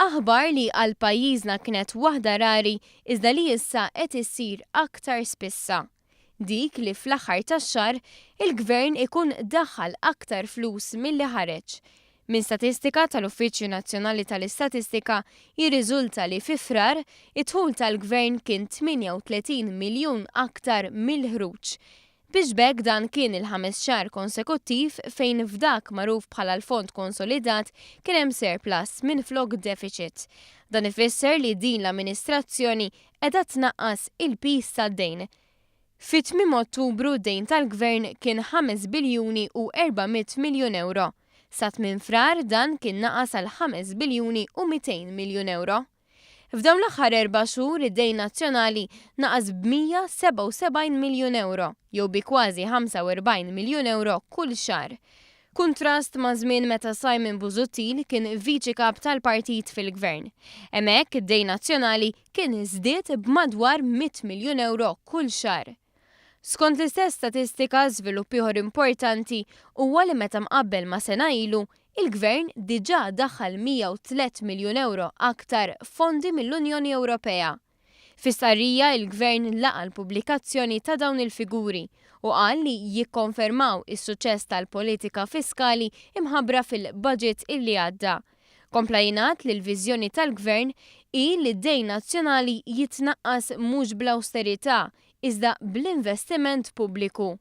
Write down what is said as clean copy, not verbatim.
Aħbar li għal pajjiżna kienet waħda rari iżda li issa qed issir aktar spissa. Dik li fl-aħħar tax-xahar il-Gvern ikun daħħal aktar flus milli ħareġ. Min statistika tal-Uffiċċju Nazzjonali tal-Istatistika jirriżulta li fi frar id-dħul tal-Gvern kien 38 miljun aktar mill-ħruġ. Biex bekk dan kien il-5 xahar konsekuttiv fejn f'dak magħruf bħala l-Fond Konsolidat kien hemm surplus minflok deficit. Dan ifisser li din l-amministrazzjoni qiegħda tnaqqas il-pis tad-dejn. Fit-8 Ottubru d-dejn tal-Gvern kien 5 biljuni u 400 miljun euro. Sa tmiem frar dan kien naqas għal 5 biljuni u 200 miljun euro. F'dawn l-aħħar 4 xhur id-dejn nazzjonali naqas b'177 miljun euro, jew bi kważi 45 miljun euro kull xahar. Kuntrast ma' żmien meta Simon Busuttil kien viċi kap tal-partit fil-Gvern. Hemmhekk id-dejn nazzjonali kien iżdied b'madwar 100 miljun euro kull xahar. Skont l-istess statistika żvilupp ieħor importanti huwa li meta mqabbel ma' sena ilu, il-Gvern diġà daħħal 103 miljun euro aktar fondi mill-Unjoni Ewropea. Fi stqarrija il-Gvern laqa l-pubblikazzjoni ta' dawn il-figuri u qal li jikkonfermaw is-suċċess tal-politika fiskali imħabbra fil-budget illi għadda. Kompla jingħad li l-viżjoni tal-Gvern hi li d-dejn nazzjonali jitnaqqas mhux bl-awsterità iżda bl-investiment pubbliku.